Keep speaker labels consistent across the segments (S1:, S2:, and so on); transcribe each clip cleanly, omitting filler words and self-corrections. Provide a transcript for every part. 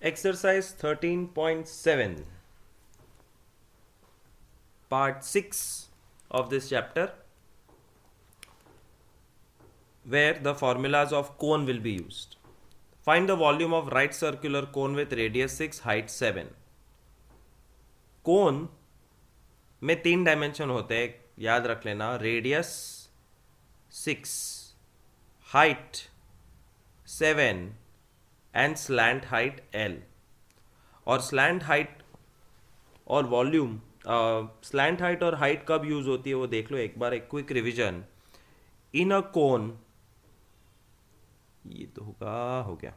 S1: Exercise 13.7, part 6 of this chapter, where the formulas of cone will be used. Find the volume of right circular cone with radius 6, height 7. कोन में 3 dimension होते हैं, याद रख लेना. Radius 6, height 7 and slant height L. और slant height और volume, slant height और height कब यूज होती है वो देख लो एक बार. एक क्विक रिवीजन. इन अ कोन, ये तो हो गया.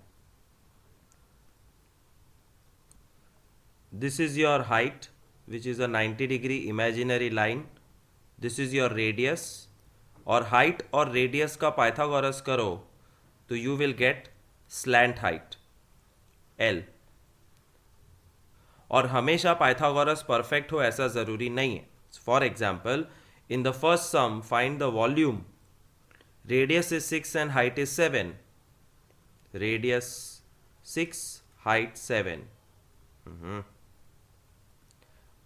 S1: This is your height, which is a 90 degree imaginary line. This is your radius. और height और radius का पाइथागोरस करो तो you will get slant height L. और हमेशा पाइथागोरस परफेक्ट हो ऐसा ज़रूरी नहीं है. For example, in the first sum find the volume. Radius is 6 and height is 7. Radius 6, height 7.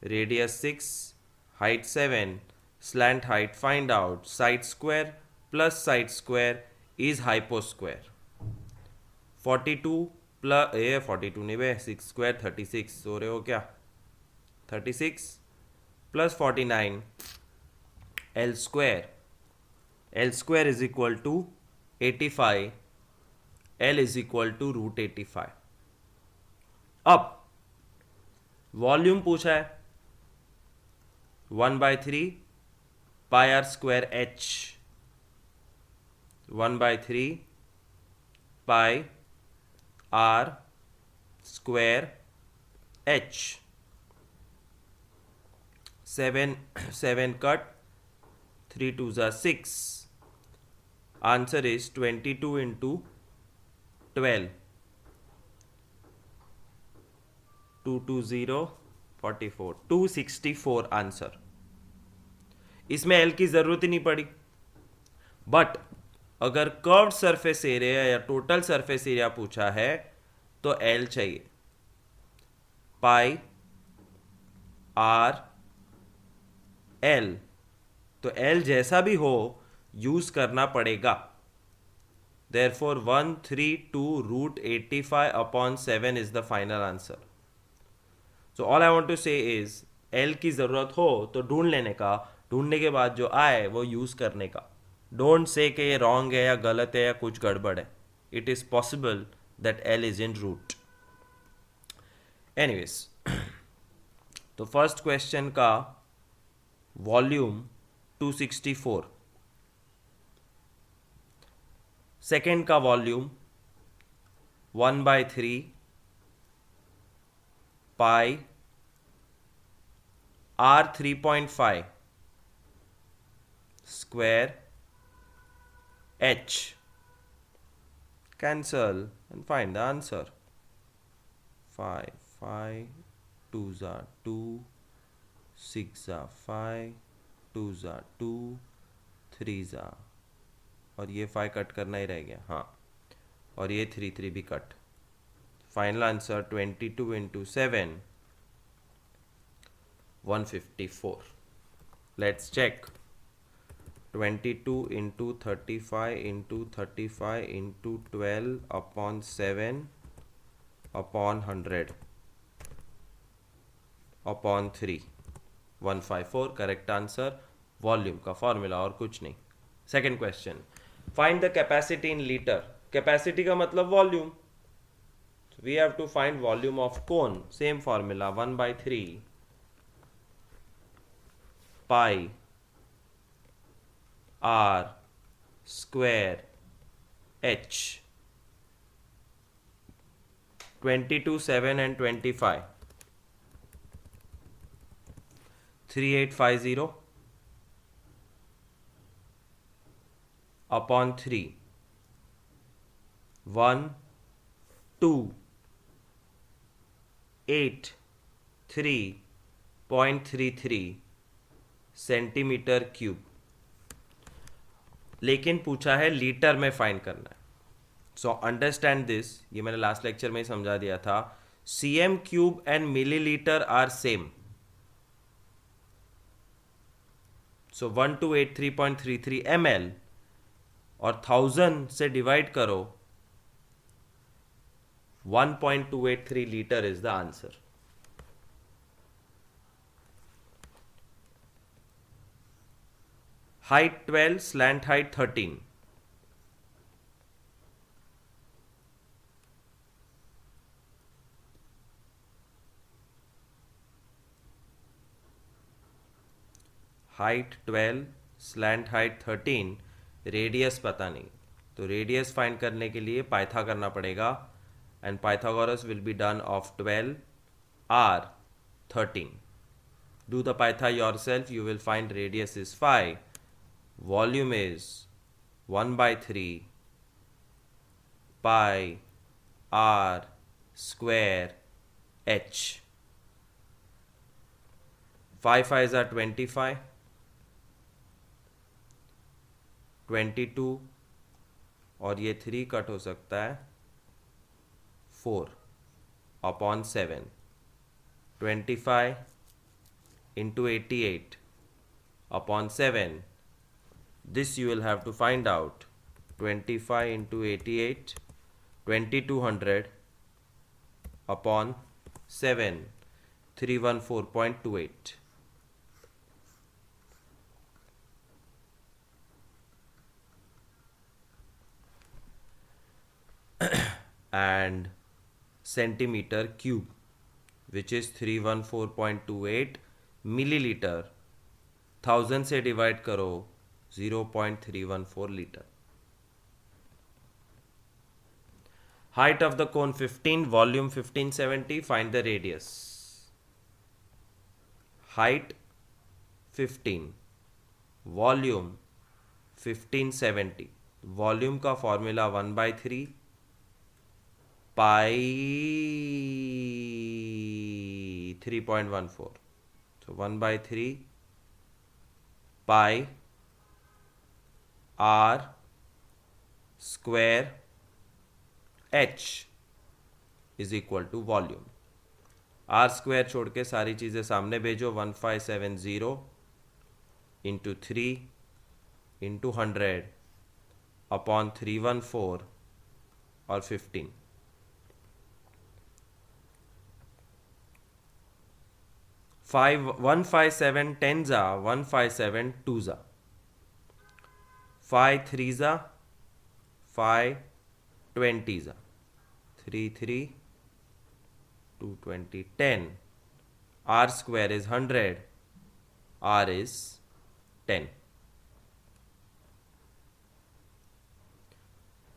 S1: Radius 6, height 7, slant height find out. Side square plus side square is hyposquare. 42 plus 42 नहीं बे, 6 square 36. सो रहे हो क्या? 36 plus 49 L square. L square is equal to 85. L is equal to root 85. अब volume पूछा है 1/3 pi R square H. 1/3 pi R square H. 7 cut, 3 2s are 6. Answer is 22 into 12. 220 44 264 answer. इसमें L की ज़रूरत ही नहीं पड़ी. बट अगर curved surface area या टोटल सरफेस एरिया पूछा है तो L चाहिए. पाई आर L. तो L जैसा भी हो यूज करना पड़ेगा. Therefore 132 root 85 upon 7 is the final answer. So all I want to say is L की ज़रूरत हो तो ढूंढ लेने का, ढूंढने के बाद जो आए वो यूज़ करने का. डोंट से कि ये रॉन्ग है या गलत है या कुछ गड़बड़ है. It is possible that L is in root. Anyways, तो फर्स्ट क्वेश्चन का वॉल्यूम 264. सेकेंड का volume 1/3 pi R 3.5 square H. Cancel and find the answer. 5 2s are 2, 6 are 5, 2s are 2, 3s are, और ये 5 कट करना ही रह गया. हाँ, और ये 3 भी cut. Final answer 22 into 7, 154. Let's check. 22 into 35 into 35 into 12 upon 7 upon 100 upon 3. 154 correct answer. Volume का फॉर्मूला और कुछ नहीं. Second question, find the capacity in litre. Capacity का मतलब volume. We have to find volume of cone. Same formula 1/3 pi R square H. 22, 7 and 25. 3850 upon 3. 1 2 8 3.33 centimetre cube. लेकिन पूछा है litre में फाइंड करना है. So understand this. ये मैंने लास्ट लेक्चर में ही समझा दिया था. cm cube and milliliter are same. So 1283.33 ml और 1000 से डिवाइड करो, 1.283 liter is the answer. Height 12, slant height 13. Height 12, slant height 13, radius पता नहीं, तो रेडियस फाइंड करने के लिए पाइथा करना पड़ेगा, and Pythagoras will be done of 12 r 13. Do the paitha yourself, you will find radius is 5, volume is 1/3 pi r square h. 5 5s are 25, 22 और ये 3 कट हो सकता है, 4 upon 7, 25 into 88 upon 7. This you will have to find out. 25 into 88, 2200 upon 7, 314.28. And centimeter cube, which is 314.28 millilitre, 1000 से divide करो, 0.314 litre. Height of the cone 15, volume 1570, find the radius. Height 15, volume 1570. Volume का formula 1/3 pi 3.14. So 1/3 pi r square h is equal to volume. r square छोड़ के सारी चीज़ें सामने भेजो. 1570 into 3 into 100 upon 314 और 15. 157 10s are 157 2s are 5 3s are 5 20s are 3 3 220 10. R square is 100, R is 10.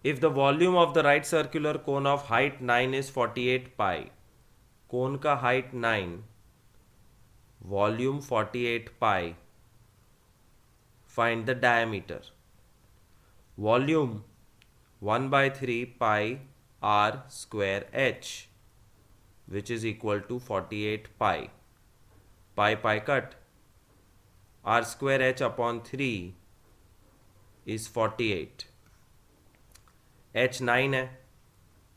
S1: If the volume of the right circular cone of height 9 is 48 pi, cone का height 9, volume 48 pi, find the diameter. Volume 1/3 pi r square h, which is equal to 48 pi. Pi pi cut, r square h upon 3 is 48. h 9 है,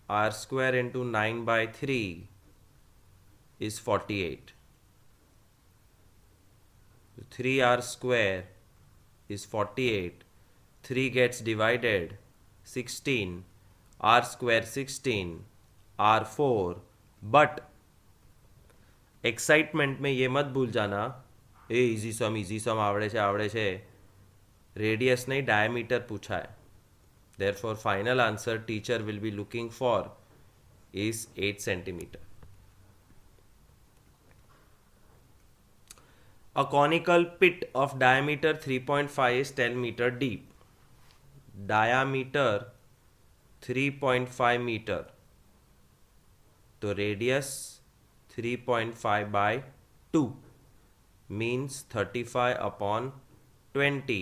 S1: r square into 9/3 is 48. 3r square is 48. 3 gets divided 16, r square 16, r 4. But excitement में ये मत भूल जाना, easy सम आवड़े छे, radius नहीं diameter पूछा है. Therefore final answer teacher will be looking for is 8 centimetre. A conical pit of diameter 3.5 is 10 meter deep. Diameter 3.5 meter. तो radius 3.5 by 2 means 35 upon 20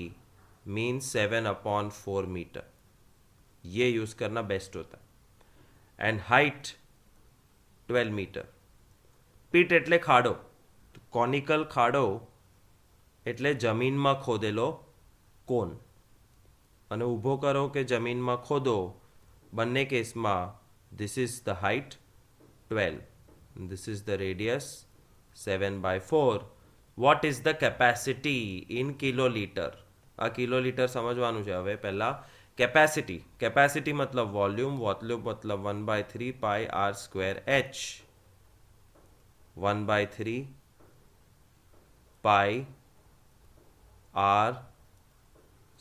S1: means 7 upon 4 meter. ये यूज़ करना best होता है. And height 12 meter. Pit એટલે ખાડો. Conical ખાડો એટલે જમીનમાં ખોદેલો કોન, અને ઊભો કરો કે જમીનમાં ખોદો, બંને કેસમાં this is the height 12. this is the radius 7/4. what is the capacity in kiloliter? આ કિલોલીટર સમજવાનું છે. હવે પહેલા કેપેસિટી મતલબ વોલ્યુમ મતલબ 1/3 પાઈ આર સ્ક્વેર એચ. 1/3 પાઈ આર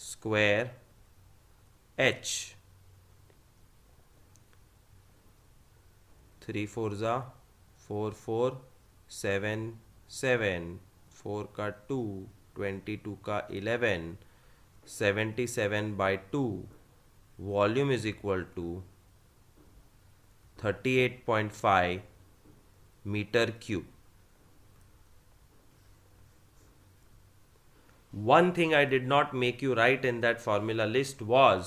S1: સ્ક્વેર एच. 3 4 जा 4 4 7 7 4 का 2 22 का 11 77/2. Volume is equal to 38.5 metre cube. One thing I did not make you write in that formula list was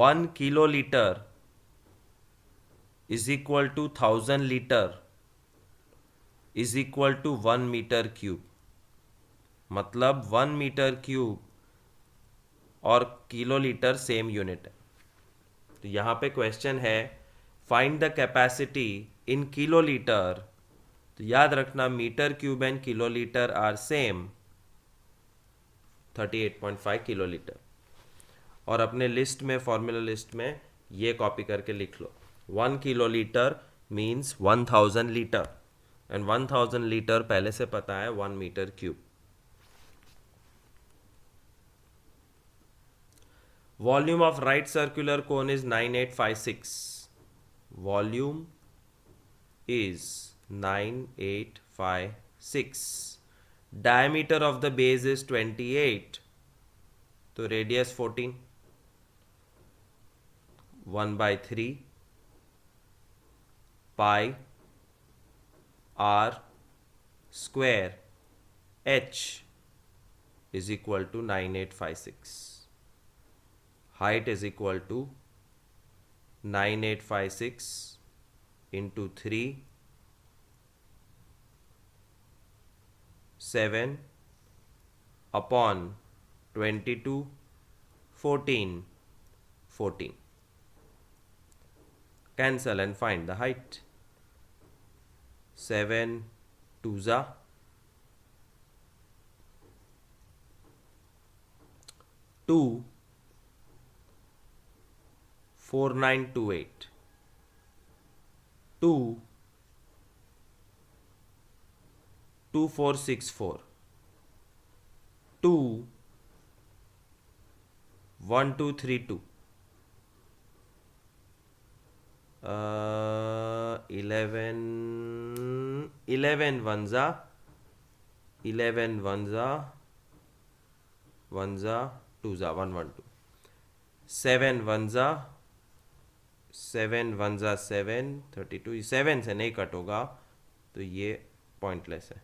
S1: 1 kiloliter is equal to 1000 liter is equal to 1 meter cube. मतलब 1 metre cube और kilolitre same unit है. तो यहाँ पे question है find the capacity in kilolitre. तो याद रखना metre cube and kilolitre are same. 38.5 kilolitre. और अपने लिस्ट में फॉर्मूला लिस्ट में ये कॉपी करके लिख लो. 1 kilolitre means 1000 litre and 1000 litre पहले से पता है 1 metre cube. Volume of right circular cone is 9856. Volume is 9856. diameter of the base is 28. तो radius 14. 1/3 pi r square h is equal to 9856. height is equal to 9856 into 3 7 upon 22 14 14. Cancel and find the height. 7 2s 2 4928. 2 2464. 2 1232. 11 ones 11 ones 2s 112. 7 ones 7 ones 7 32. 7 से नहीं cut होगा तो ये pointless है.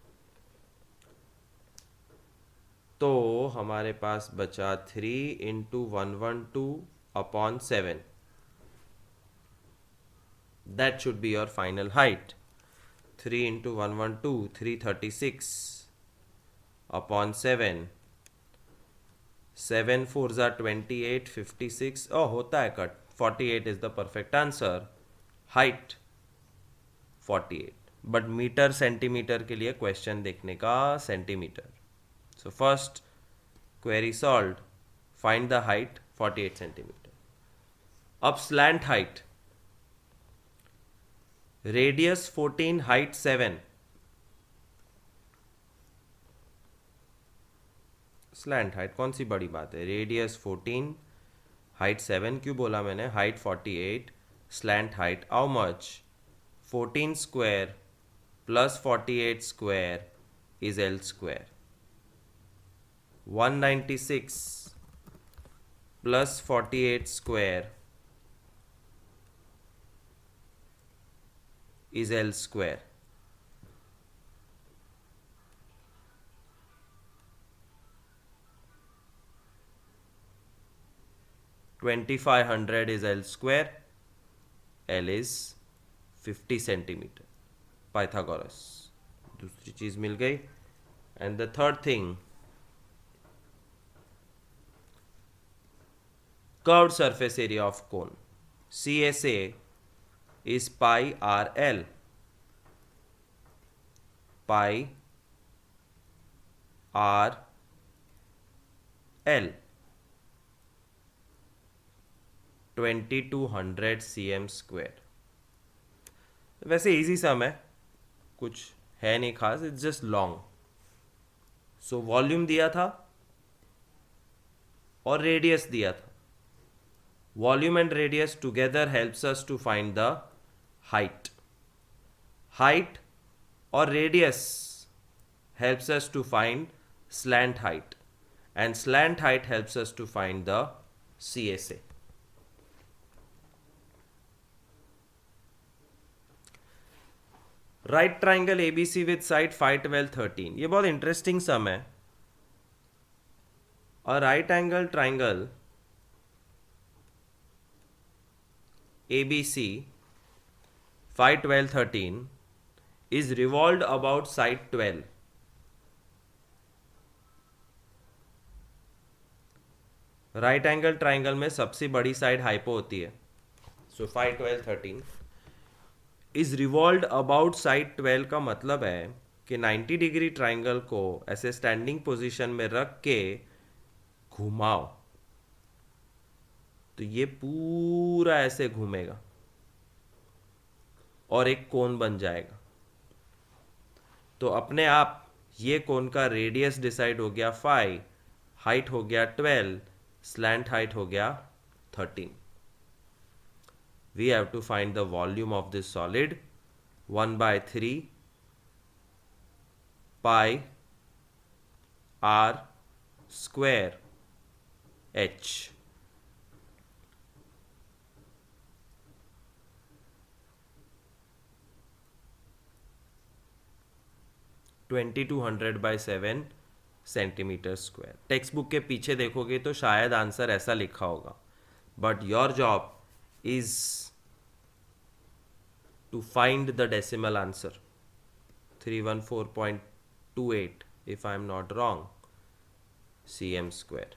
S1: तो हमारे पास बचा 3 into 112 upon 7. That should be your final height. 3 into 112 336 upon 7. 7 4s 28 56. Oh, होता है कट. 48 is the perfect answer. Height 48. But metre centimetre के लिए क्वेश्चन देखने का centimetre. So first query solved. Find the height 48 centimetre. अब slant height. Radius 14 height 7. Slant height कौन सी बड़ी बात है. रेडियस 14 हाइट 7 क्यों बोला मैंने. Height 48 slant height how much. 14 square plus 48 square is L square. 196 plus 48 square is L square. 2500 is L square. L is 50 centimeter. Pythagoras. दूसरी चीज मिल गई. And the third thing curved surface area of cone. CSA is pi r l. Pi r l 2200 cm square. वैसे easy sum है, कुछ है नहीं खास, it's just long. So volume दिया था और रेडियस दिया था. Volume and radius together helps us to find the height. Height और radius helps us to find slant height, and slant height helps us to find the CSA. Right triangle ABC with side 5, 12, 13. ये बहुत interesting सम है. A right angle triangle ABC 5, 12, 13 is revolved about side 12. Right angle triangle में सबसे बड़ी side hypo होती है. सो 5, 12, 13 is revolved about side 12 का मतलब है कि 90 डिग्री ट्राइंगल को ऐसे स्टैंडिंग पोजीशन में रख के घुमाओ तो ये पूरा ऐसे घूमेगा और एक कोन बन जाएगा. तो अपने आप ये कोन का रेडियस डिसाइड हो गया 5, हाइट हो गया 12, slant height हो गया 13. We have to find the volume of this solid. 1/3 pi r square h. (2200/7 centimetre square. Text book के पीछे देखोगे तो शायद आंसर ऐसा लिखा होगा, but your job is to find the decimal answer. 314.28 if I am not wrong cm square.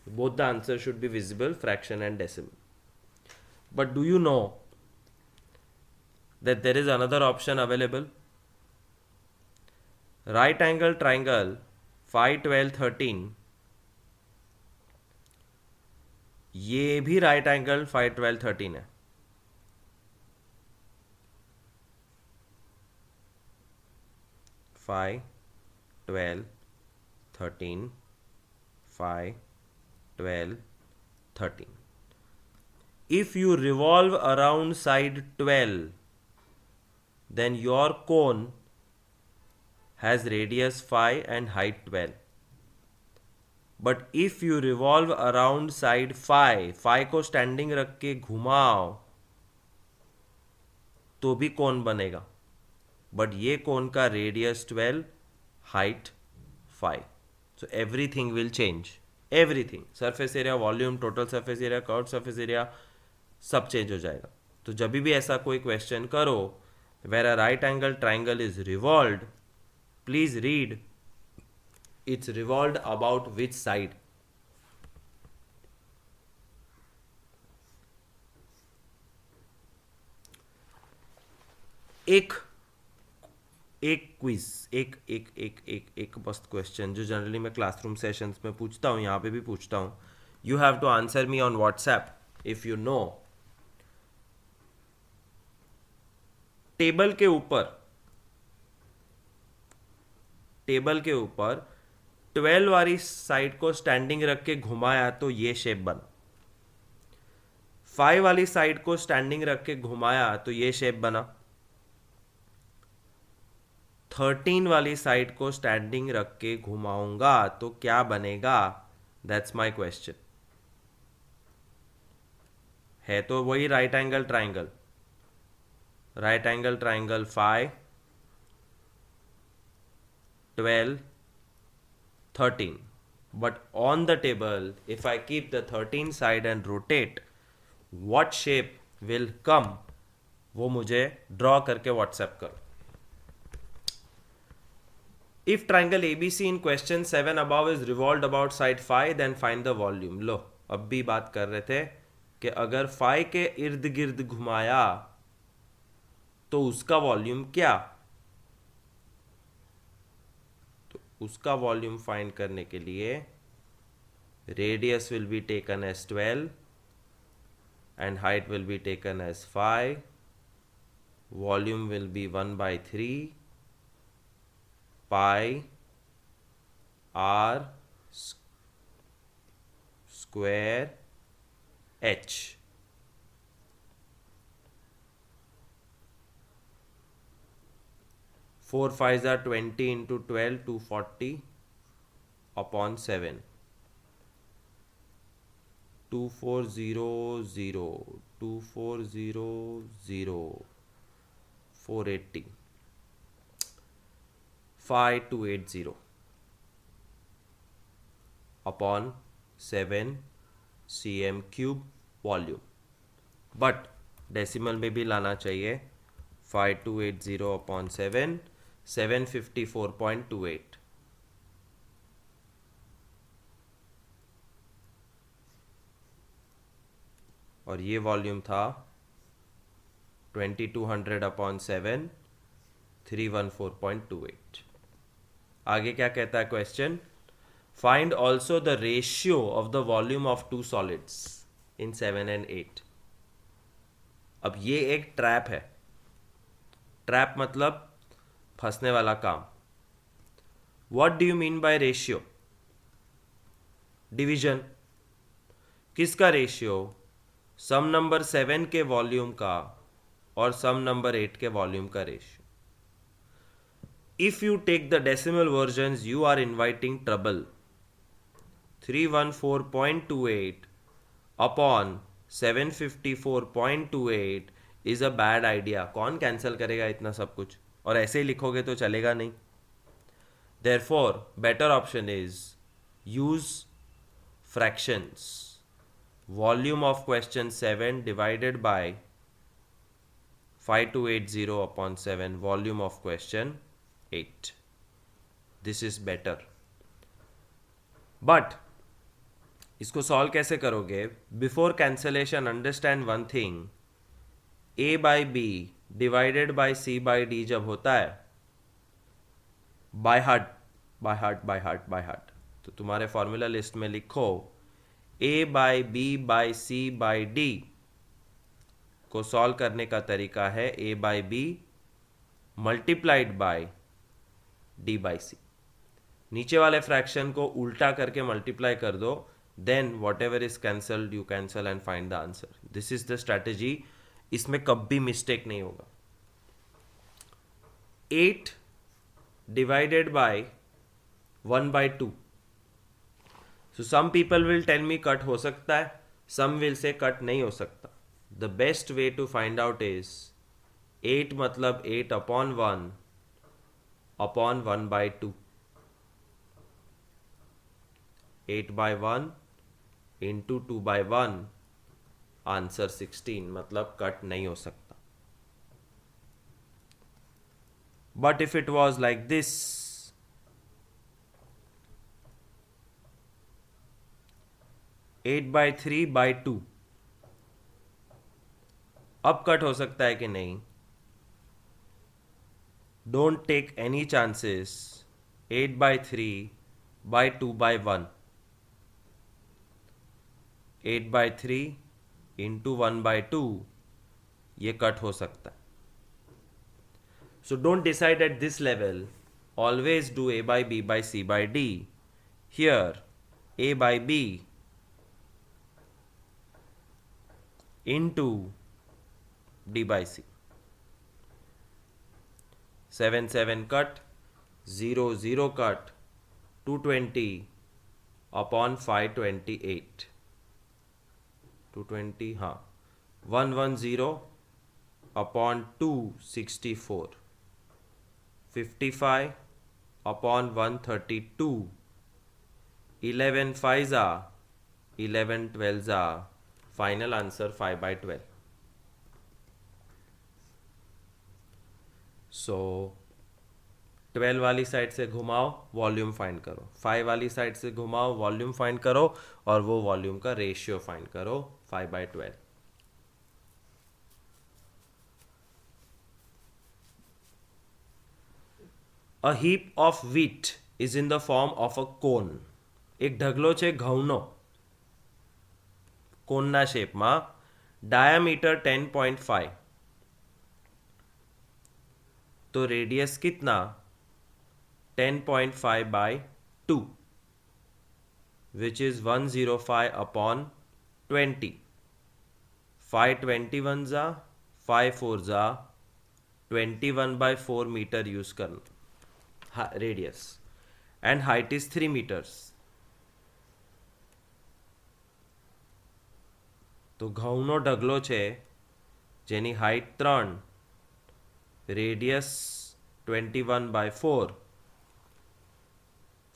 S1: Both the answer should be visible, fraction and decimal. But do you know that there is another option available? Right angle triangle 5, 12, 13 ये भी right angle 5, 12, 13 है. Five 12, 13 5, 12, 13. If you revolve around side 12, then your cone has radius 5 and height 12. But if you revolve around side 5 को standing रख के घुमाओ तो भी कोन बनेगा, बट ये कोन का radius 12, height 5. So everything will change. Everything, surface area, volume, total surface area, curve surface area, सब चेंज हो जाएगा. तो जब भी ऐसा कोई क्वेश्चन करो where a right angle triangle is revolved, please read it's revolved about which side. एक क्विज, एक मस्त क्वेश्चन जो जनरली मैं क्लासरूम सेशंस में पूछता हूँ, यहाँ पे भी पूछता हूँ. You have to answer me on WhatsApp if you know. Table के ऊपर 12 वाली साइड को स्टैंडिंग रख के घुमाया तो ये शेप बना. 5 वाली साइड को स्टैंडिंग रख के घुमाया तो ये शेप बना. 13 वाली साइड को स्टैंडिंग रख के घुमाऊंगा तो क्या बनेगा? That's my question. है तो वही right angle triangle. Right angle triangle 5, 12, 13. But on the table, if I keep the 13 side and rotate, what shape will come? वो मुझे ड्रॉ करके व्हाट्सएप करो. If triangle ABC in question 7 above is revolved about side phi, then find the volume. लो, अब भी बात कर रहे थे कि अगर phi के इर्द गिर्द घुमाया तो उसका वॉल्यूम क्या, तो उसका वॉल्यूम फाइंड करने के लिए radius will be taken as 12 and height will be taken as phi, volume will be 1/3 pi r square h. Four fives are 20 into 12, 240 upon 7. 2400, 2400, 480, 5280 upon 7 cm cube volume. But decimal में भी लाना चाहिए. 5280 upon 7, 754.28. और ये volume था 2200 upon 7, 314.28. आगे क्या कहता है question? Find also the ratio of the volume of two solids in 7 and 8. अब ये एक ट्रैप है. ट्रैप मतलब फंसने वाला काम. What do you mean by ratio? Division. किसका रेशियो? सम नंबर 7 के वॉल्यूम का और सम नंबर 8 के वॉल्यूम का ratio. If you take the decimal versions you are inviting trouble. 314.28 upon 754.28 is a bad idea. कौन कैंसिल करेगा इतना सब कुछ? और ऐसे ही लिखोगे तो चलेगा नहीं. Therefore, better option is use fractions. Volume of question 7 divided by 5280 upon 7 volume of question 8. This is better. But इसको सॉल्व कैसे करोगे? Before cancellation understand one thing. A by B divided by C by D जब होता है by heart, by heart, by heart, by heart, तो तुम्हारे formula list में लिखो A by B by C by D को सॉल्व करने का तरीका है A by B multiplied by D by C. नीचे वाले फ्रैक्शन को उल्टा करके मल्टीप्लाई कर दो, then what ever is cancelled you cancel and find the answer. This is the strategy. इसमें कभी मिस्टेक नहीं होगा. 8 divided by 1/2. So some people will tell me cut हो सकता है, some will say cut नहीं हो सकता. The best way to find out is 8 मतलब 8 upon 1 upon 1/2. 8/1 into 2/1 answer 16. मतलब कट नहीं हो सकता. But if it was like this, 8/3/2, अब कट हो सकता है कि नहीं? Don't take any chances. 8/3/2/1. 8/3 into 1/2 ये कट हो सकता है. So don't decide at this level. Always do A by B by C by D. Here A by B into D by C. 7 7 cut, 0 0 cut, 220 upon 528. 220 हाँ, 110 upon 264. 55 upon 132. 11 5s are 11 12s are. Final answer 5/12. So 12 वाली side से घुमाओ, volume find करो, 5 वाली side से घुमाओ, volume find करो, और वो वॉल्यूम का रेशियो फाइंड करो 5/12। A heap of wheat is in the form of a cone. એક ઢગલો છે ઘઉંનો કોનના શેપમાં, ડાયામીટર 10.5, तो रेडियस कितना 10.5/2, which is 105/20। 5 21 जा 5 4 जा 21/4 मीटर यूज करना radius, and height is 3 metres. तो ઘઉંનો ઢગલો છે જેની height 3, radius 21/4,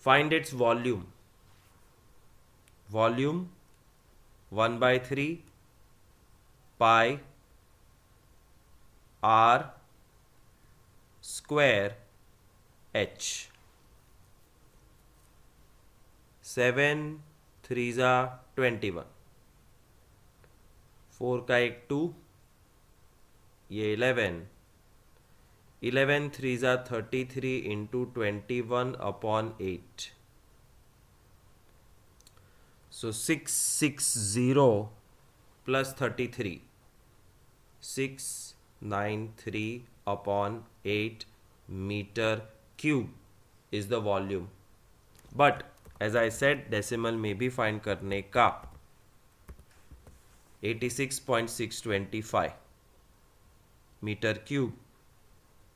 S1: find its volume 1/3 pi r square h। 7 3 21, 4 का एक 2, ये 11 3 33 into 21/8, so 660 plus 33, 693/8 meter cube is the volume। but as I said, decimal में भी फाइंड करने का 86.625 meter cube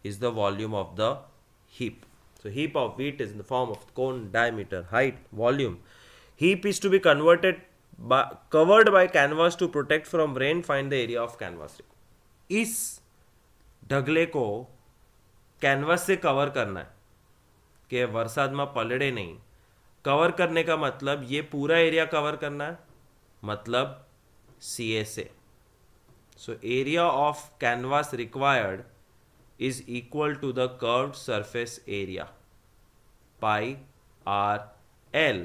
S1: is the volume of the heap। So heap of wheat is in the form of cone, diameter, height, volume। Heap is to be covered by canvas to protect from rain। Find the area of canvas। इस ढगले को canvas से cover करना है कि वरसाद में पलड़े नहीं। Cover करने का मतलब ये पूरा एरिया कवर करना है, मतलब CSA। So area of canvas required is equal to the curved surface area pi r l,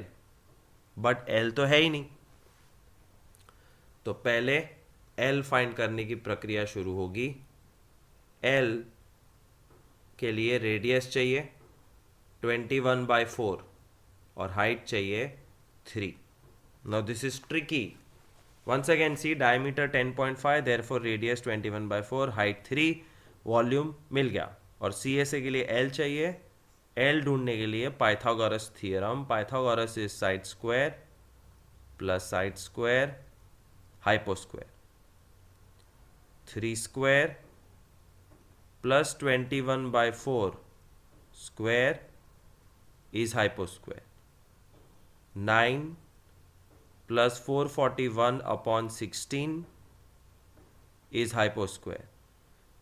S1: but L तो है ही नहीं, तो पहले L फाइंड करने की प्रक्रिया शुरू होगी। L के लिए रेडियस चाहिए 21/4 और हाइट चाहिए 3। Now this is tricky. Once again see, diameter 10.5, therefore radius 21/4, height 3, volume मिल गया। और CSA के लिए L चाहिए। L ढूंढने के लिए Pythagoras theorem, Pythagoras is side square plus side square hyposquare, 3 square plus 21/4 square is hyposquare, 9 plus 441/16 is hyposquare,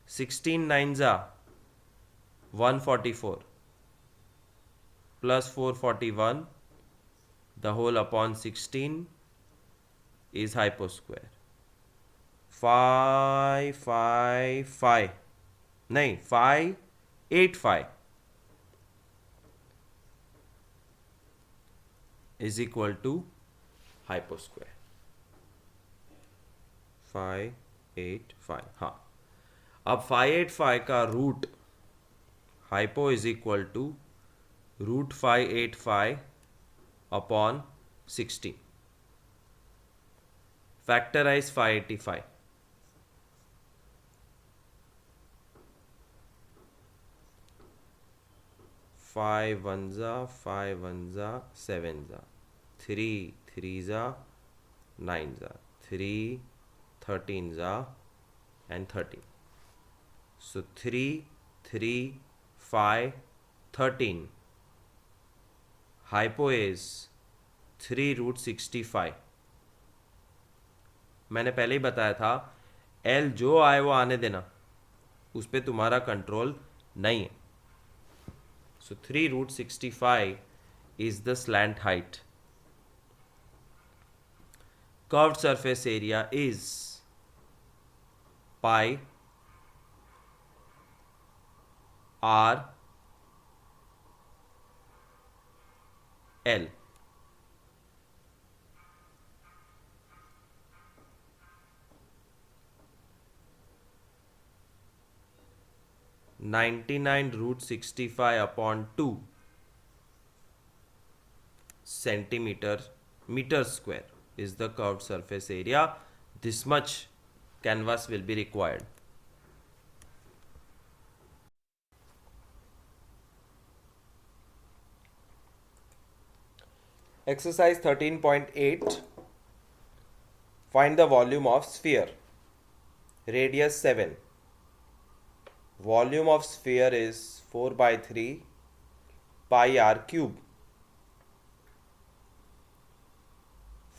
S1: 16 9s are 144 plus 441 the whole upon 16 is hyposquare। 555 नहीं 585 is equal to hyposquare। 585, हाँ। अब 585 का root hypo is equal to √585/16। Factorise 585, 5 1s 5 1s 7s 3 3s 9s 3 13s and 13। So 3 3 5 13, hypo is 3√65। मैंने पहले ही बताया था L जो आए वो आने देना, उस पर तुम्हारा कंट्रोल नहीं है। So 3√65 is the slant height। Curved surface area is pi r L. (99√65/2 centimeter meter square is the curved surface area. This much canvas will be required. Exercise 13.8. Find the volume of sphere. Radius 7. Volume of sphere is 4 by 3 pi r cube.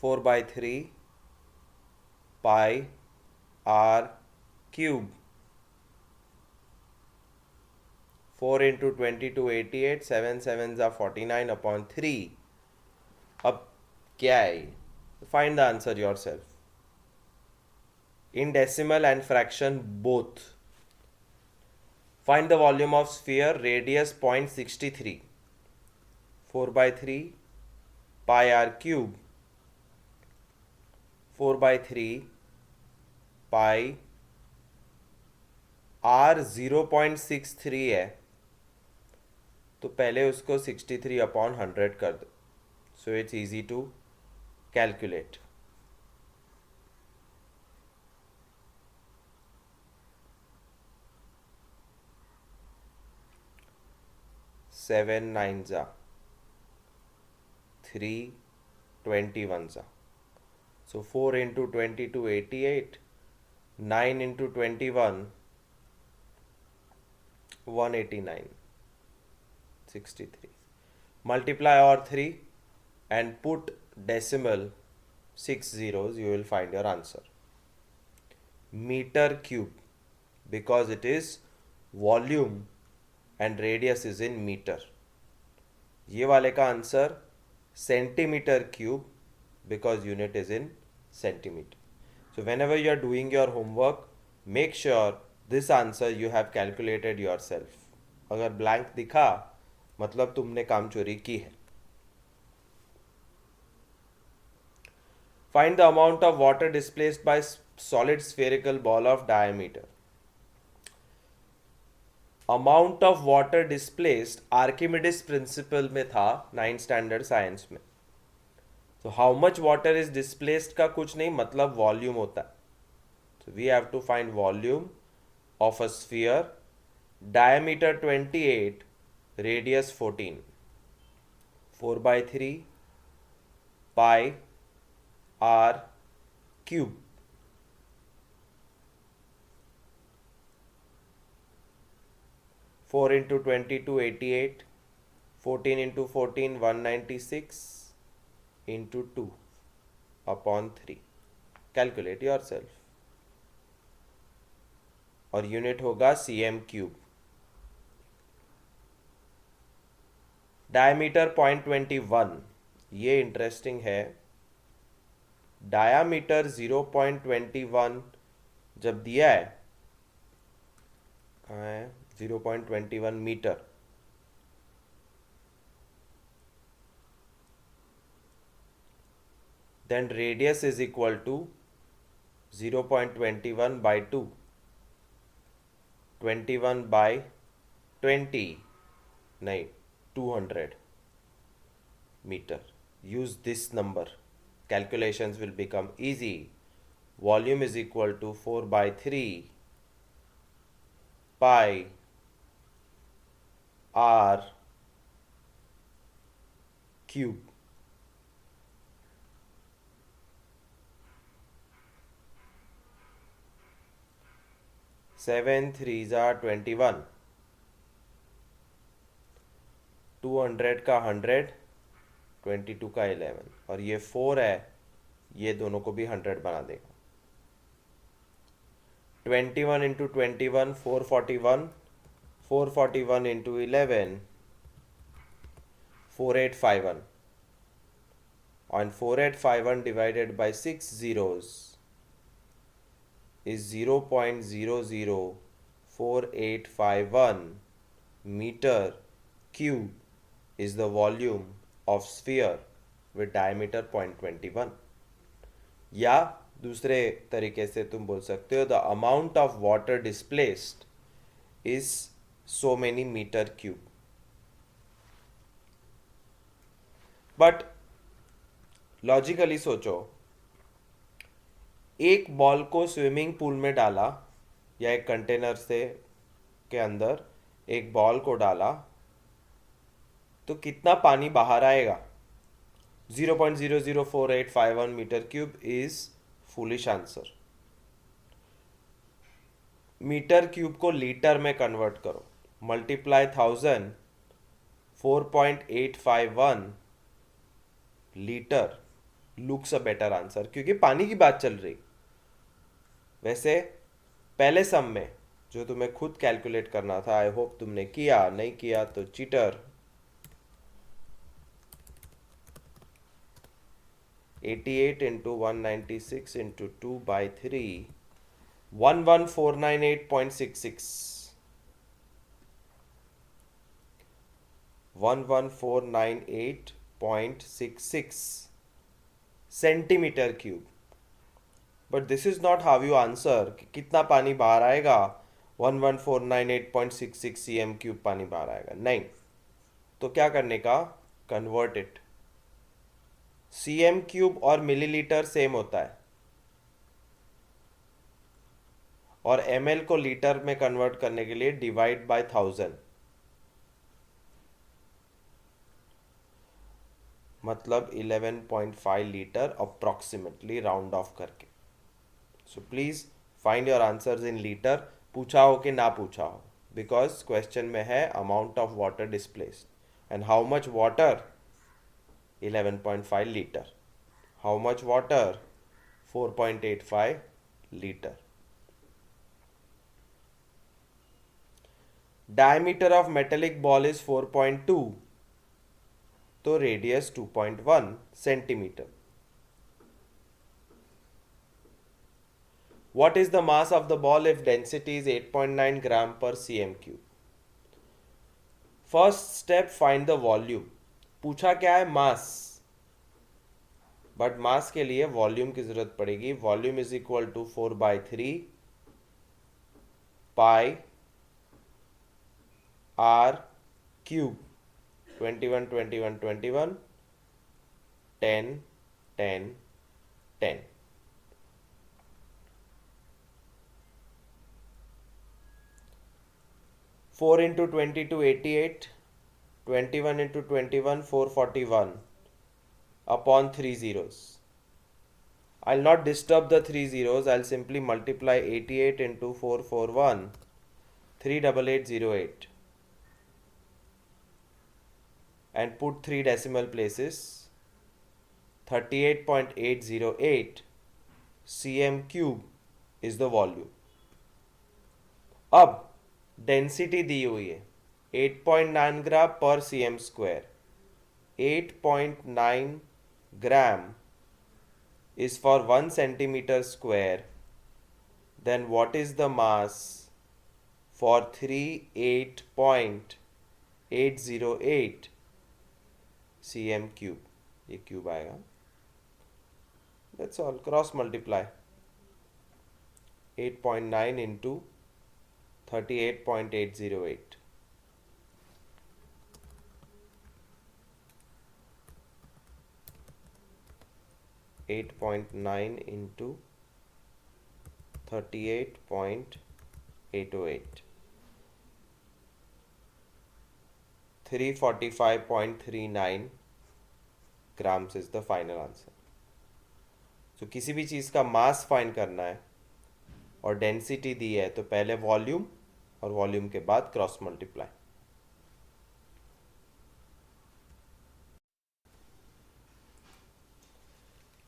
S1: 4 by 3 pi r cube. 4 into 22 88, 7 sevens are 49 upon 3. अब क्या है? Find the answer yourself. In decimal and fraction both. Find the volume of sphere. Radius 0.63. 4 by 3 pi r cube. 4 by 3 pi r 0.63 है, तो पहले उसको 63 upon 100 कर दो. So it's easy to calculate. Seven nines are 321s are. So 4 into 22 88, 9 into 21 189, 63. Multiply or 3 and put decimal 6 zeros, you will find your answer. Meter cube, because it is volume and radius is in meter. ये वाले का answer centimeter cube, because unit is in centimeter. So whenever you are doing your homework, make sure this answer you have calculated yourself. अगर blank दिखा मतलब तुमने काम चोरी की है. Find the amount of water displaced by solid spherical ball of diameter. Amount of water displaced Archimedes principle में था 9th standard science में. So how much water is displaced का कुछ नहीं, मतलब volume होता है. So we have to find volume of a sphere, diameter 28, radius 14. 4 by 3 pi r cube. Four into 22 88, 14 into 14 196 into 2 upon 3. Calculate yourself. और unit होगा cm cube. Diameter 0.21. ये interesting है. डायामीटर 0.21 जब दिया है, कहाँ है? 0.21 metre. Then radius is equal to 0.21 by 2. 21 by 20, नहीं 200 meter. Use this number. Calculations will become easy. Volume is equal to 4 by 3 pi r cube. Seven threes are 21. 200 का 100, 22 का 11, और ये 4 है, ये दोनों को भी 100 बना देगा. 21 into 21 441, 441 into 11 4851, and 4851 divided by 6 zeros is 0.004851 meter cube is the volume of sphere with diameter 0.21. या दूसरे तरीके से तुम बोल सकते हो the amount of water displaced is so many metre cube. But logically सोचो, एक बॉल को स्विमिंग पूल में डाला या एक कंटेनर से के अंदर एक बॉल को डाला तो कितना पानी बाहर आएगा? 0.004851 metre cube is foolish answer. Metre cube को लीटर में कन्वर्ट करो, multiply 1000, 4.851 litre looks a better answer, क्योंकि पानी की बात चल रही. वैसे पहले सम में जो तुम्हें खुद कैलकुलेट करना था, आई होप तुमने किया, नहीं किया तो cheater. 88 into 196 into 2 by 3, 11498.66. 11498.66 centimetre cube. But this is not how you answer कि कितना पानी बाहर आएगा. 11498.66 cm क्यूब पानी बाहर आएगा, नहीं. तो क्या करने का? Convert it. cm क्यूब और मिलीलीटर सेम होता है, और ml को लीटर में कन्वर्ट करने के लिए डिवाइड बाय 1000, मतलब 11.5 लीटर अप्रोक्सीमेटली, राउंड ऑफ करके. So please find your answers in litre. पूछा हो कि ना पूछा हो, बिकॉज क्वेश्चन में है amount of water displaced and how much water. 11.5 liter. How much water? 4.85 liter. Diameter of metallic ball is 4.2. तो radius 2.1 centimeter. What is the mass of the ball if density is 8.9 gram per cm cube? First step, find the volume. पूछा क्या है? मास. But mass के लिए volume की जरूरत पड़ेगी. Volume is equal to 4/3 pi are cube. 21 21 21 10 10 10. Four into 22 88. 21 into 21 441 upon 3 zeros. I'll not disturb the 3 zeros. I'll simply multiply 88 into 441, 38808, and put 3 decimal places. 38.808 cm cube is the volume. अब density दी हुई है 8.9 ग्राम पर cm square. 8.9 gram is for 1 centimeter square. Then what is the mass for 38.808 cm cube? ये cube आएगा. That's all. Cross multiply. 8.9 into 38.808. 8.9 into 38.808. 345.39 grams is the final answer. So किसी भी चीज़ का mass find करना है और डेंसिटी दी है तो पहले वॉल्यूम और वॉल्यूम के बाद cross multiply.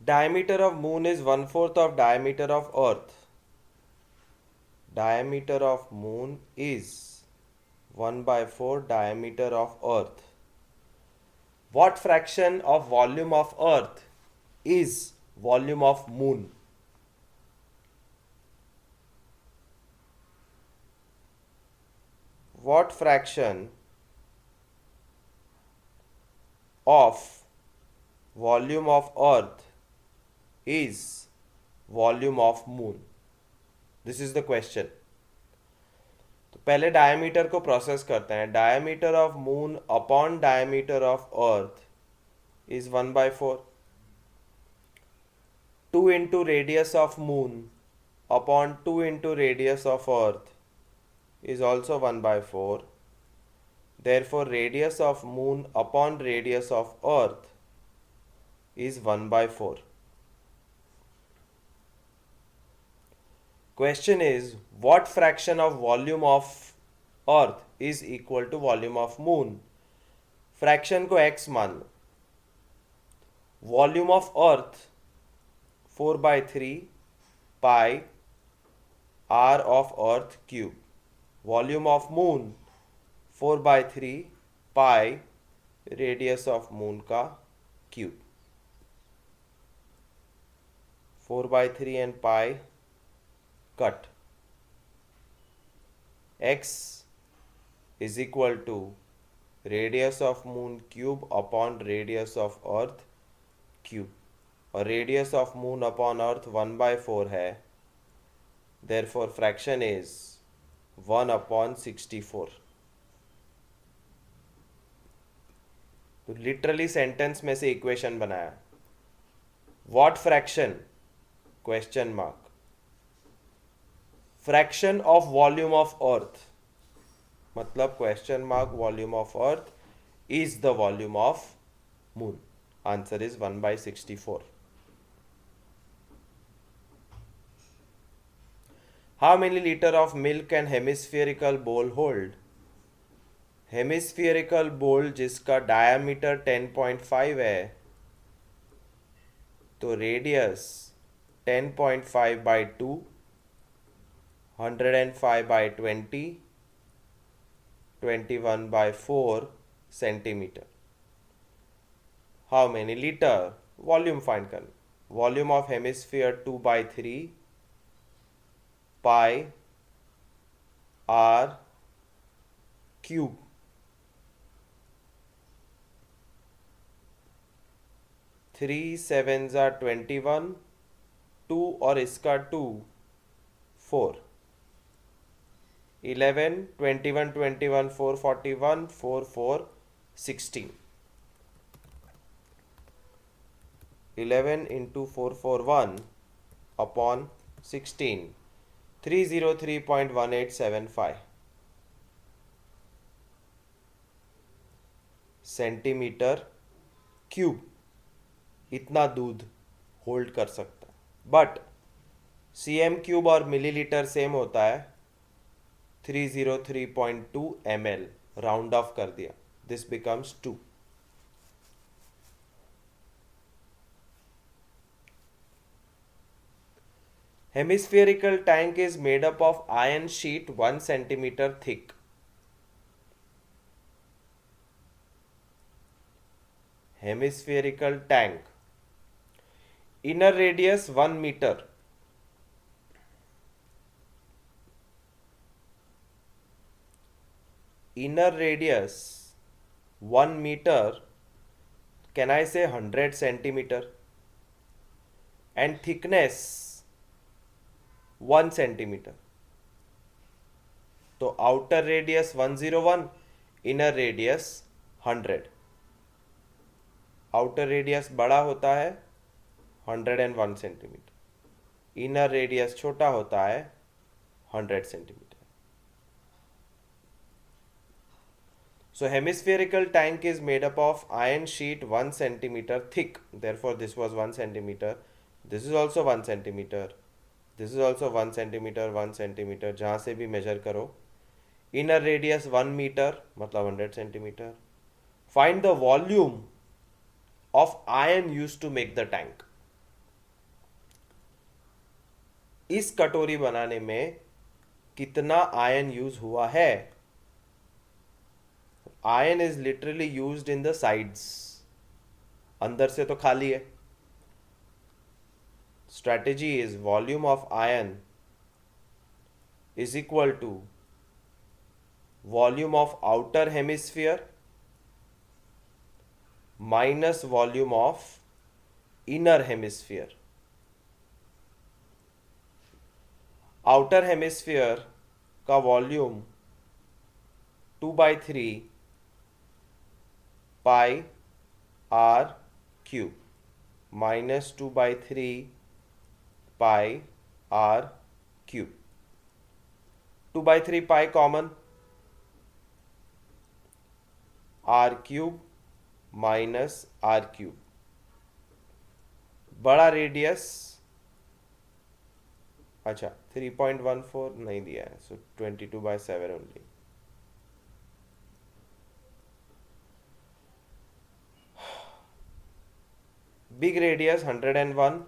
S1: Diameter of moon is 1/4 of diameter of earth. Diameter of moon is 1/4 diameter of earth. What fraction of volume of earth is volume of moon? What fraction of volume of earth is volume of moon? This is the question. तो पहले diameter को process करते हैं. Diameter of moon upon diameter of earth is 1/4. 2 into radius of moon upon 2 into radius of earth is also 1/4. Therefore radius of moon upon radius of earth is 1/4. Question is, what fraction of volume of earth is equal to volume of moon? फ्रैक्शन को x मान लो. Volume of earth 4/3 pi r of earth cube. Volume of moon 4/3 pi radius of moon का cube. 4/3 and pi cut. X is equal to radius of moon cube upon radius of earth cube. और radius of moon upon earth 1/4 है. Therefore fraction is 1/64. तो literally sentence में से equation बनाया. What fraction? Question mark. Fraction of volume of earth मतलब question mark volume of earth is the volume of moon. Answer is 1/64. How many litre of milk can hemispherical bowl hold? Hemispherical bowl जिसका diameter 10.5 है तो radius 10.5/2 105/20 21/4 centimeter. How many liter? Volume find करना. Volume of hemisphere 2/3 pi r cube. 3 7s are 21. 2 और इसका 2 4. 11 21 21 4 41 4 4 16. 11 into 441 upon 16 303.1875 centimetre cube. इतना दूध hold कर सकता है. बट cm क्यूब और मिलीलीटर सेम होता है. 303.2 ml राउंड ऑफ कर दिया. This becomes 2. Hemispherical tank is made up of iron sheet 1 centimeter thick. Hemispherical tank inner radius 1 meter. Inner radius 1 meter, can I say 100 centimeter? And thickness 1 centimeter. तो outer radius 101, inner radius 100. outer radius बड़ा होता है 101 centimeter. inner radius छोटा होता है 100 centimeter. So hemispherical tank is made up of iron sheet 1 centimeter thick. Therefore this was 1 centimeter. This is also 1 centimeter. This is also 1 centimeter, 1 centimeter. जहाँ से भी measure करो. Inner radius 1 meter मतलब 100 centimeter. Find the volume of iron used to make the tank. इस कटोरी बनाने में कितना आयन यूज हुआ है? Iron is literally used in the sides. अंदर से तो खाली है. Strategy is volume of iron is equal to volume of outer hemisphere minus volume of inner hemisphere. Outer hemisphere का volume 2/3 pi are cube -2/3 pi are cube. 2/3 pi common, r cube minus r cube. बड़ा radius, अच्छा 3.14 नहीं दिया है, so 22/7 only. Big radius 101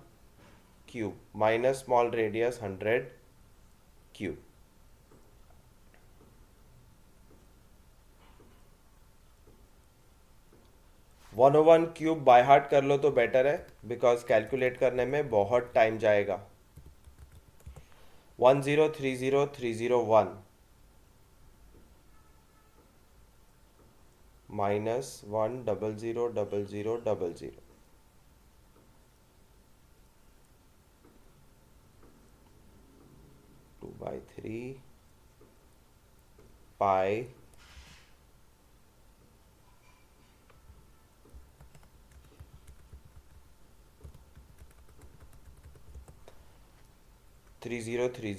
S1: cube minus small radius 100 cube. One O one cube by heart कर लो तो better है, because calculate करने में बहुत टाइम जाएगा. 1030301 -1000000. 2/3 पाई थ्री जीरो 3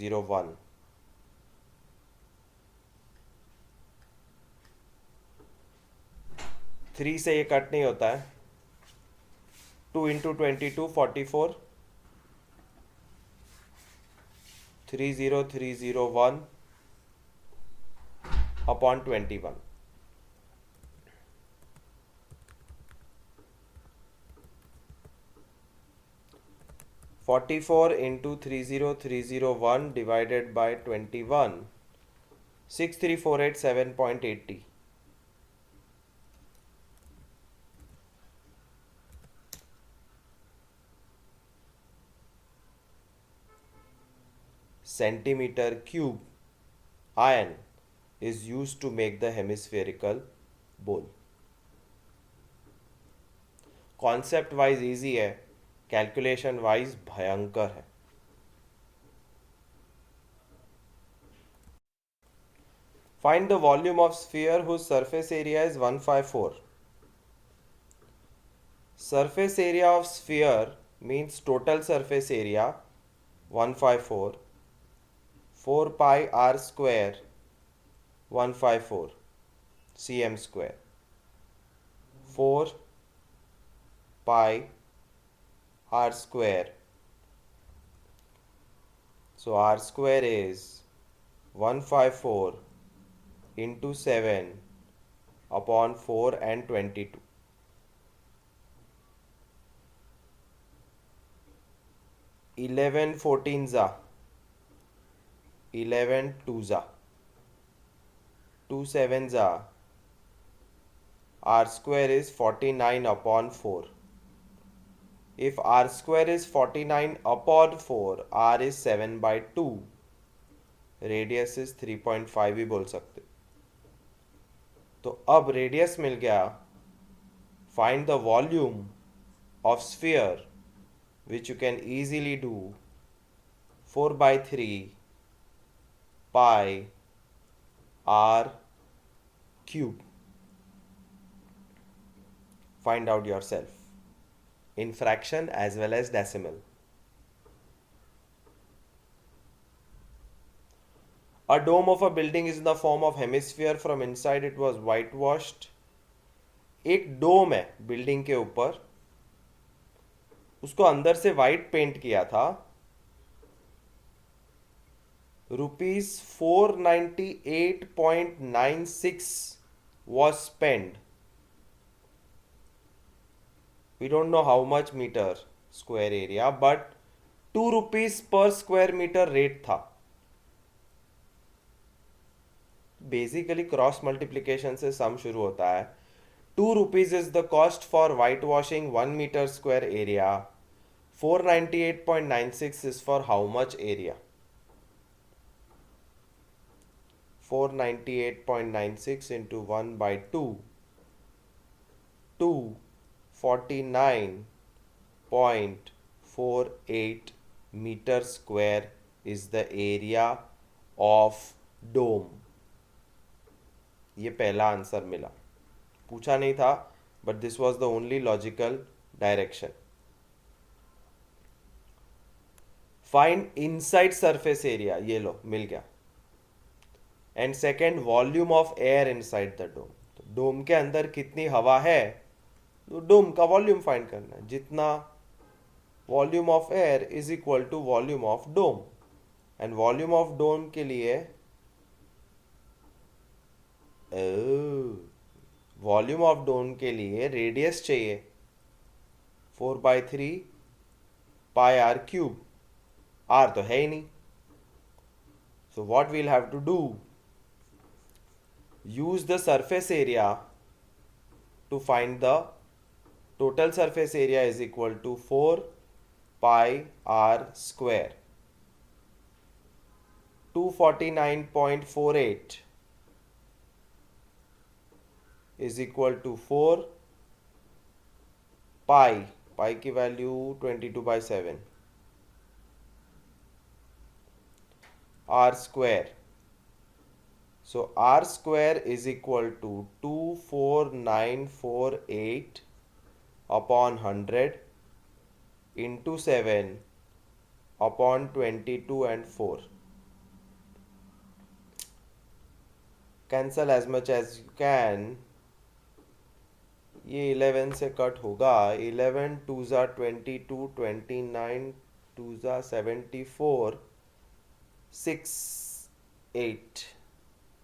S1: से ये कट नहीं होता है. 2 into 22 44. 30301 upon 21. 44 into 30301 divided by 21. 63487.80. centimeter cube iron is used to make the hemispherical bowl. Concept wise easy है, कैलकुलेशन वाइज भयंकर है. Find the volume of sphere whose surface area is 154. Surface area of sphere means total surface area 154. 4 pi r square 154 cm square. 4 pi r square, so r square is 154 into 7 upon 4 and 22. 11 14 za 11 2 za 2 7 za. R square is 49 upon 4. If r square is 49 upon 4, r is 7/2. Radius is 3.5 भी बोल सकते. तो अब radius मिल गया. Find the volume of sphere which you can easily do. 4/3 pi r cube. Find out yourself in fraction as well as decimal. A dome of a building is in the form of hemisphere. From inside it was whitewashed. एक डोम है building के ऊपर, उसको अंदर से white paint किया था. ₹498.96 was spent. We don't know how much meter square area, but ₹2 per square meter rate था. बेसिकली क्रॉस मल्टीप्लीकेशन से सम शुरू होता है. ₹2 is the cost for whitewashing 1 meter square area. 498.96 is for how much area? 498.96 into 1/2. 2 249.48 meter square is the area of dome. ये पहला answer मिला, पूछा नहीं था, but this was the only logical direction. Find inside surface area, ये लो मिल गया. And second, volume of air inside the dome. तो डोम के अंदर कितनी हवा है, तो डोम का वॉल्यूम फाइंड करना है. जितना volume of air is equal to volume of dome. And volume of dome के लिए वॉल्यूम ऑफ डोम के लिए रेडियस चाहिए 4/3 पाई आर क्यूब. आर तो है ही नहीं. So what we'll have to do, use the surface area to find the total surface area is equal to 4 pi r square. 249.48 is equal to 4 pi की value 22/7 r square. So r square is equal to 24948 upon 100 into 7 upon 22 and 4. Cancel as much as you can. ये 11 से cut होगा. 11 2 22, 29 2 74, 6 8,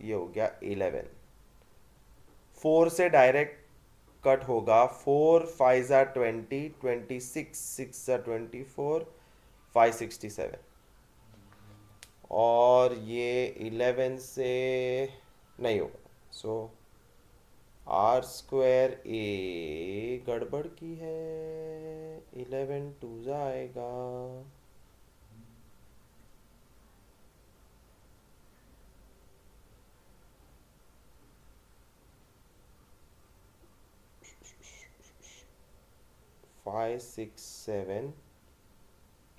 S1: ये हो गया 11. 4 से direct cut होगा. 4 5 20, 26 6 24, 567. और ये 11 से नहीं होगा. सो आर स्क्वायर ए गड़बड़ की है. 11 2 आएगा. Five, 6, 7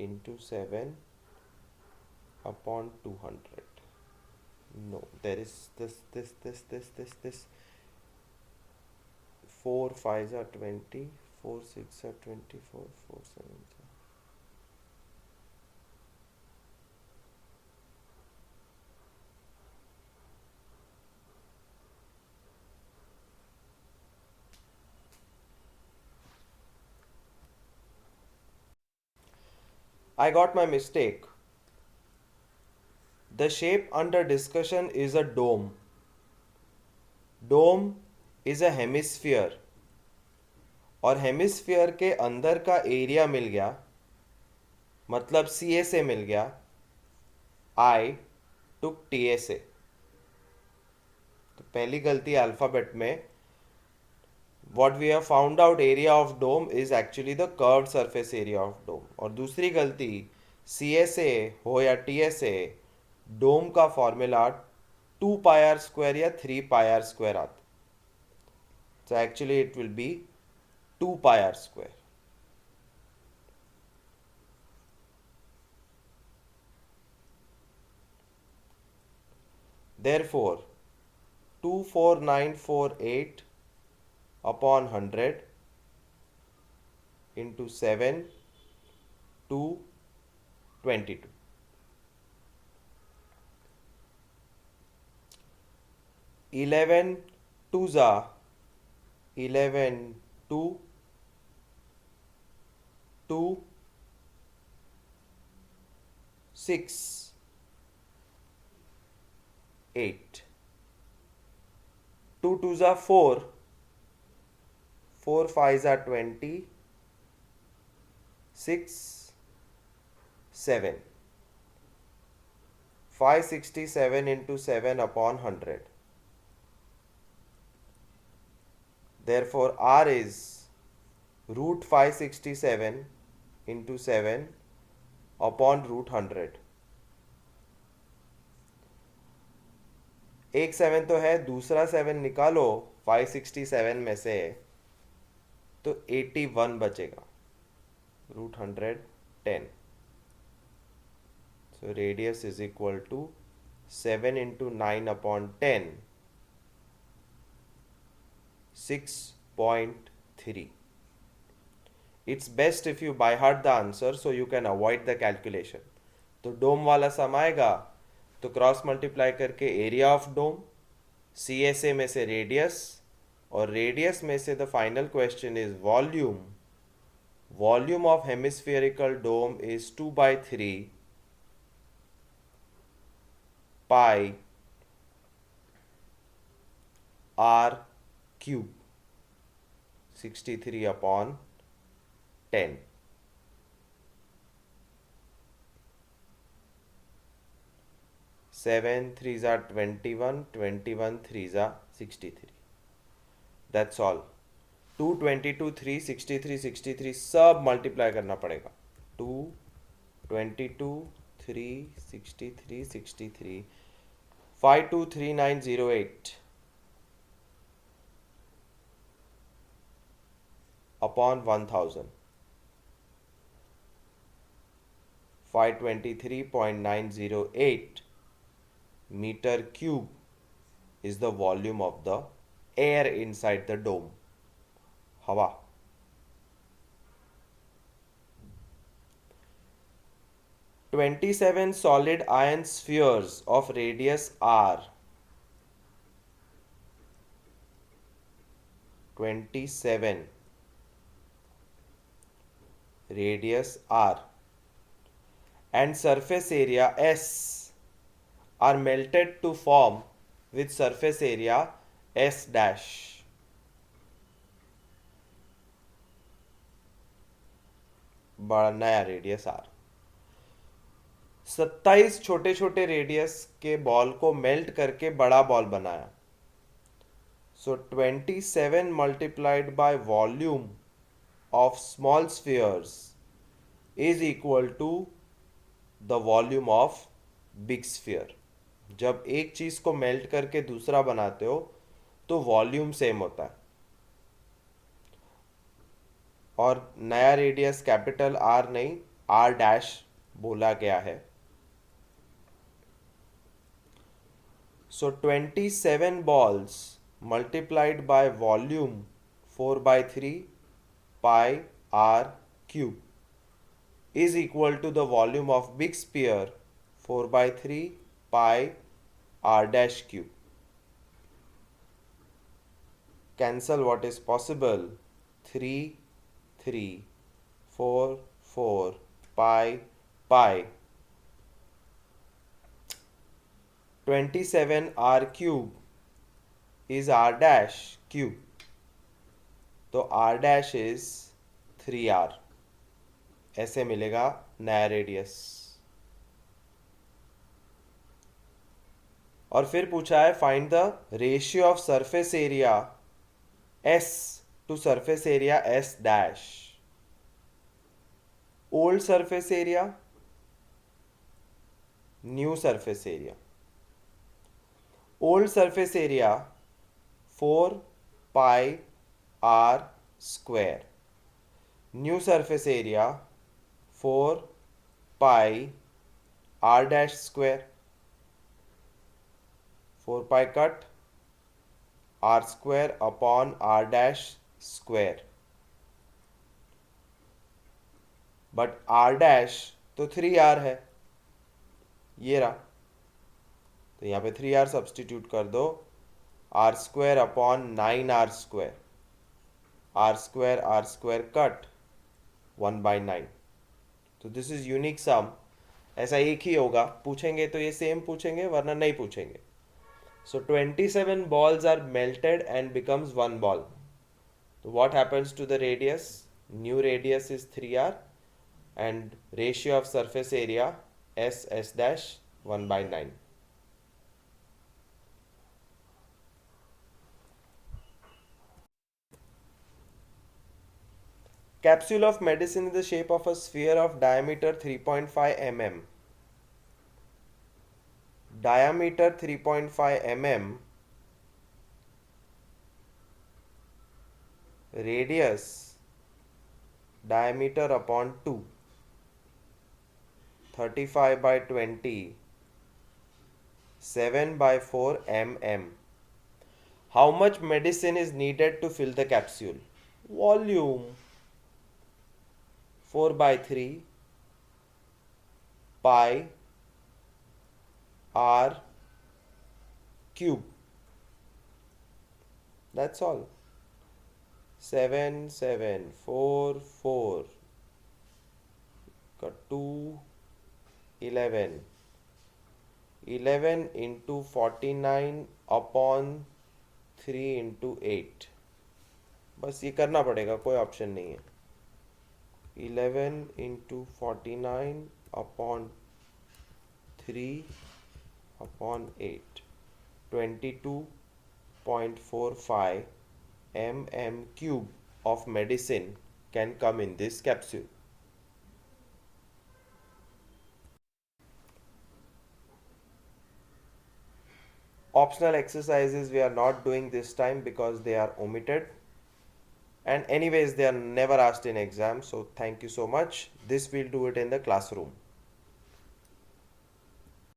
S1: into 7 upon 200. No, there is this. 4 5 are 20, 4 6 are 24, 4 7 are. I got my mistake. The shape under discussion is a dome. Dome is a hemisphere. और हेमिस्फीयर के अंदर का एरिया मिल गया, मतलब सी ए से मिल गया. आई टुक टी ए से. तो पहली गलती अल्फ़ाबेट में. what we have found out area of dome is actually the curved surface area of dome. और दूसरी गलती, सी एस ए हो या टी एस ए, डोम का फॉर्मूला 2 पाई आर स्क्वायर या 3 पाई आर स्क्वायर आता. so actually it will be 2 pi r square. Therefore 24948 upon 100 into 7 to 22. 11 2s are 11 2 2 6 8. 2 2s are 4, 4 5s are 20, 6 7. 567 into 7 upon 100. Therefore R is root 567 into 7 upon root 100. एक 7 तो है, दूसरा 7 निकालो 567 में से. तो 81 बचेगा, √110. So radius is equal to 7 into 9 upon 10, 6.3. It's best if you by heart the answer so you can avoid the calculation. तो डोम वाला सम आएगा तो क्रॉस मल्टीप्लाई करके area of dome, C S A में से रेडियस, और radius में से the final question is volume. Volume of hemispherical dome is 2/3 pi are cube, 63 upon 10. 7 3s are 21, 21 3s are 63. That's all. 2 22 3 63 63 सब multiply करना पड़ेगा. 2 22 3 63 63 523908 upon 1000. 523.908 meter cube is the volume of the air inside the dome. हवा. "27 solid iron spheres of radius r, 27 radius r and surface area s are melted to form with surface area s dash. बड़ा नया radius are. 27 छोटे छोटे radius के ball को melt करके बड़ा ball बनाया. So 27 multiplied by volume of small spheres is equal to the volume of big sphere. जब एक चीज को मेल्ट करके दूसरा बनाते हो तो वॉल्यूम सेम होता है. और नया रेडियस कैपिटल आर नहीं, आर डैश बोला गया है. सो 27 balls multiplied by volume 4/3 pi r cube is equal to the volume of big sphere 4/3 pi r dash cube. Cancel what is possible. 3 3 4 4 pi 27 r cube is r dash cube. तो r dash is 3r. ऐसे मिलेगा नया radius. और फिर पूछा है find the ratio of surface area s to surface area s dash. Old surface area, new surface area. Old surface area 4 pi r square. New surface area 4 pi r dash square. 4 pi cut, r square upon r dash square. But r dash तो 3r है, ये रहा. तो यहाँ पे 3r substitute कर दो. r square upon 9r square. r square cut 1/9. तो दिस इज यूनिक सम. ऐसा एक ही होगा. पूछेंगे तो ये सेम पूछेंगे, वरना नहीं पूछेंगे. So 27 balls are melted and becomes one ball. So what happens to the radius? New radius is 3r and ratio of surface area s dash 1/9. Capsule of medicine is the shape of a sphere of diameter 3.5 mm. Diameter 3.5 mm, radius diameter upon 2, 35 by 20, 7 by 4 mm. How much medicine is needed to fill the capsule? Volume 4 by 3 pi r cube. That's all. 7744 got 2 11 11 into 49 upon 3 into 8. बस ये करना पड़ेगा, कोई option नहीं है. 11 into 49 upon 3 upon 8. 22.45 mm cube of medicine can come in this capsule. Optional exercises we are not doing this time because they are omitted, and anyways they are never asked in exam, so thank you so much. This we'll do it in the classroom.